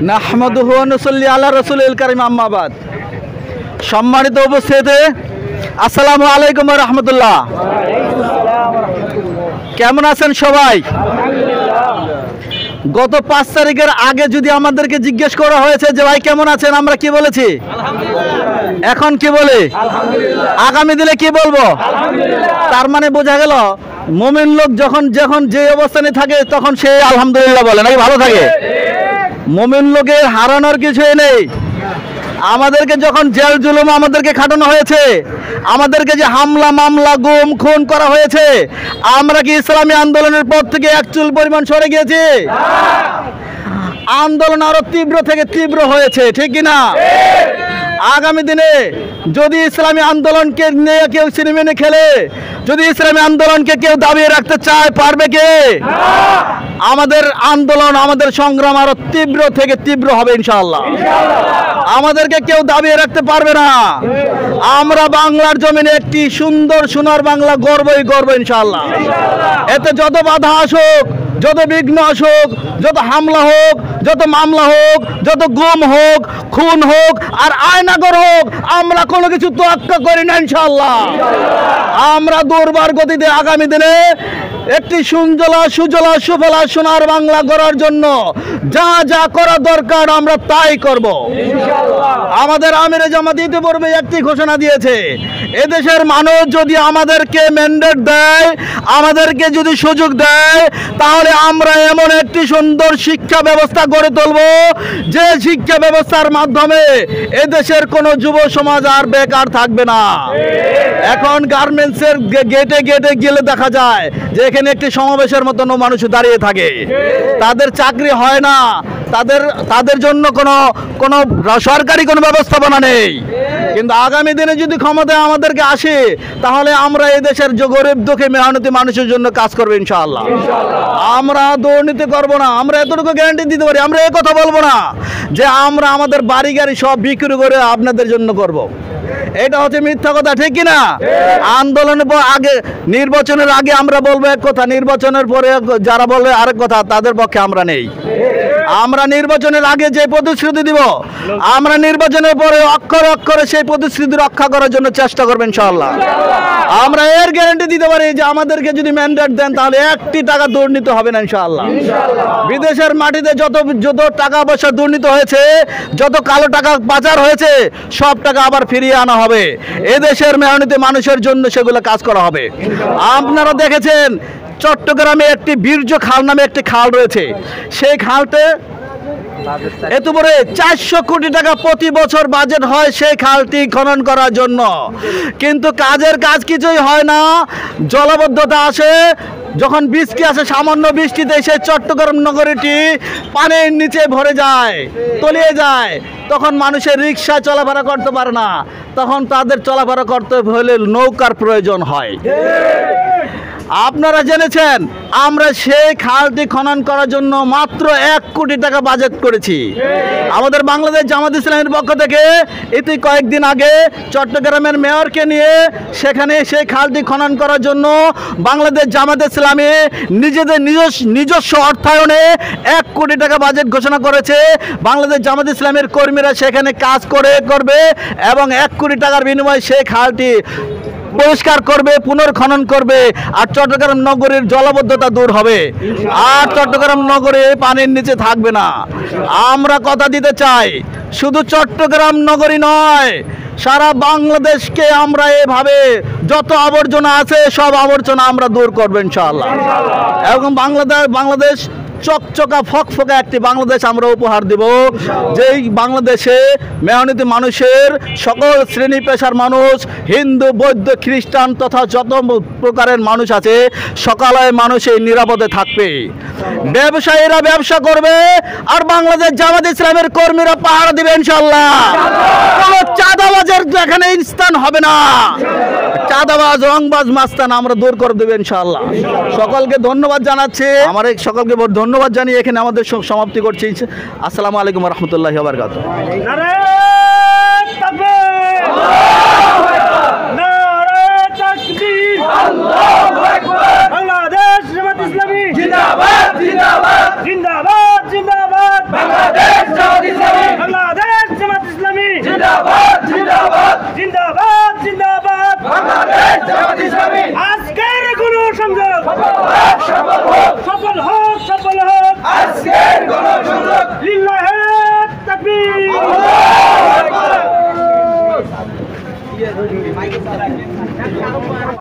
নাহমাদুহু ওয়া নুসাল্লি আলা রাসূলিল কারীম আম্মা বাদ। সম্মানিত উপস্থিতি, আসসালামু আলাইকুম ওয়া রাহমাতুল্লাহ। কেমন আছেন সবাই? গত 5 তারিখের আগে যদি আমাদেরকে জিজ্ঞেস করা হয়েছে যে ভাই কেমন আছেন, আমরা কি বলেছি? এখন কি বলে? আগামী দিনে কি বলবো? তার মানে বোঝা গেল মুমিন লোক যখন যখন যে অবস্থানে থাকে তখন সে আলহামদুলিল্লাহ বলে, নাকি ভালো থাকে। মুমিন লোকের হারানোর কিছুই নেই। আমাদেরকে যখন জেল জুলুম আমাদেরকে খাটানো হয়েছে, আমাদেরকে যে হামলা মামলা গুম খুন করা হয়েছে, আমরা কি ইসলামী আন্দোলনের পর থেকে এক চুল পরিমাণ সরে গিয়েছি? আন্দোলন আরো তীব্র থেকে তীব্র হয়েছে, ঠিক কিনা? আগামী দিনে যদি ইসলামী আন্দোলনকে নিয়ে কেউ সিনেমিনে খেলে, যদি ইসলামী আন্দোলনকে কেউ দাবিয়ে রাখতে চায়, পারবে কে? আমাদের আন্দোলন, আমাদের সংগ্রাম আরো তীব্র থেকে তীব্র হবে ইনশাআল্লাহ। আমাদেরকে কেউ দাবিয়ে রাখতে পারবে না। আমরা বাংলার জমিনে একটি সুন্দর সোনার বাংলা গর্বই গর্ব ইনশাআল্লাহ। এতে যত বাধা আসুক, যত বিঘ্ন আসুক, যত হামলা হোক, যত মামলা হোক, যত গুম হোক, খুন হোক আর আয়নাগর হোক, আমরা কোনো কিছু তোয়াক্কা করি না ইনশাআল্লাহ। আমরা দুর্বার গতিতে আগামী দিনে একটি সুজলা সুজলা সুফলা সোনার বাংলা গড়ার জন্য যা যা করা দরকার আমরা তাই করব। আমাদের আমিরে জামাত ইতিপূর্বে একটি ঘোষণা দিয়েছে, এদেশের মানুষ যদি আমাদেরকে ম্যান্ডেট দেয়, আমাদেরকে যদি সুযোগ দেয়, তাহলে আমরা এমন একটি সুন্দর শিক্ষা ব্যবস্থা গড়ে তুলব যে শিক্ষা ব্যবস্থার মাধ্যমে এদেশের কোনো যুব সমাজ আর বেকার থাকবে না। এখন গার্মেন্টসের গেটে গেটে গেলে দেখা যায় যে এখানে একটি সমাবেশের মতন মানুষ দাঁড়িয়ে থাকে, তাদের চাকরি হয় না, তাদের জন্য কোনো সরকারি কোনো ব্যবস্থাপনা নেই। কিন্তু আগামী দিনে যদি ক্ষমতায় আমাদেরকে আসে, তাহলে আমরা এই দেশের গরিব দুঃখী মেহনতি মানুষের জন্য কাজ করবো ইনশাআল্লাহ। আমরা দুর্নীতি করব না, আমরা এতটুকু গ্যারান্টি দিতে পারি। আমরা এই কথা বলবো না যে আমরা আমাদের বাড়ি গাড়ি সব বিক্রি করে আপনাদের জন্য করব। এটা হচ্ছে মিথ্যা কথা, ঠিক কিনা? আন্দোলনের পর আগে, নির্বাচনের আগে আমরা বলবো এক কথা, নির্বাচনের পরে যারা বলবে আরেক কথা, তাদের পক্ষে আমরা নেই। আমরা নির্বাচনের আগে যে প্রতিশ্রুতি দিব, আমরা নির্বাচনের পরে অক্ষরে অক্ষরে সেই প্রতিশ্রুতি রক্ষা করার জন্য চেষ্টা করবেন ইনশাআল্লাহ। আমরা এর গ্যারান্টি দিতে পারি যে আমাদেরকে যদি ম্যান্ডেট দেন, তাহলে 1টি টাকা দুর্নীতি হবে না ইনশাআল্লাহ। বিদেশের মাটিতে যত টাকা পয়সা দুর্নীতি হয়েছে, যত কালো টাকা পাচার হয়েছে, সব টাকা আবার ফিরিয়ে আনা হবে। এদেশের মেহনতি মানুষের জন্য সেগুলো কাজ করা হবে। আপনারা দেখেছেন চট্টগ্রামে একটি বীর্য খাল নামে একটি খাল রয়েছে। সেই খালতে এত বড় 400 কোটি টাকা প্রতি বছর বাজেট হয় সেই খালটি খনন করার জন্য, কিন্তু কাজের কাজ কিছুই হয় না। জলাবদ্ধতা আসে, যখন বৃষ্টি আসে, সামান্য বৃষ্টিতে সেই চট্টগ্রাম নগরীটি পানির নিচে ভরে যায়, তলিয়ে যায়। তখন মানুষের রিক্সায় চলাফেরা করতে পারে না, তখন তাদের চলাফেরা করতে হলে নৌকার প্রয়োজন হয়। আপনারা জেনেছেন আমরা সেই খালটি খনন করার জন্য মাত্র 1 কোটি টাকা বাজেট করেছি। আমাদের বাংলাদেশ জামাত ইসলামের পক্ষ থেকে এটি কয়েকদিন আগে চট্টগ্রামের মেয়রকে নিয়ে সেখানে সেই খালটি খনন করার জন্য বাংলাদেশ জামাত ইসলামী নিজস্ব অর্থায়নে 1 কোটি টাকা বাজেট ঘোষণা করেছে। বাংলাদেশ জামাত ইসলামের কর্মীরা সেখানে কাজ করবে এবং 1 কোটি টাকার বিনিময়ে সেই খালটি পরিষ্কার করবে, পুনর্খনন করবে, আর চট্টগ্রাম নগরীর জলাবদ্ধতা দূর হবে, আর চট্টগ্রাম নগরে পানির নিচে থাকবে না। আমরা কথা দিতে চাই, শুধু চট্টগ্রাম নগরী নয়, সারা বাংলাদেশকে আমরা এভাবে যত আবর্জনা আছে সব আবর্জনা আমরা দূর করব ইনশাআল্লাহ। এবং বাংলাদেশ চকচকা ফকফকা একটি বাংলাদেশ আমরা উপহার দেব, যেই বাংলাদেশে মেহনতি মানুষের সকল শ্রেণী পেশার মানুষ, হিন্দু বৌদ্ধ খ্রিস্টান তথা যত প্রকারের মানুষ আছে, সকলে মানুষ এই নিরাপদে থাকবে। ব্যবসায়ীরা ব্যবসা করবে আর বাংলাদেশ জামাত ইসলামের কর্মীরা পাহারা দিবে ইনশাআল্লাহ। কোনো চাঁদাবাজের এখানে স্থান হবে না। চাঁদাবাজ রংবাজ মাস্তান আমরা দূর করে দেব ইনশাআল্লাহ। সকলকে ধন্যবাদ জানাচ্ছি। আমার সকলকে ধন্যবাদ জানিয়ে এখানে আমাদের সমাপ্তি করছি। আসসালামু আলাইকুম ওয়া রাহমাতুল্লাহি ওয়া বারাকাতুহু। নারে তাকবীর, আল্লাহু আকবার, নারে তাকবীর, আল্লাহু আকবার। বাংলাদেশ জামাত ইসলামী জিন্দাবাদ, জিন্দাবাদ, জিন্দাবাদ, জিন্দাবাদ। বাংলাদেশ সফল হোক আজকের গণসংযোগ লিল্লাহি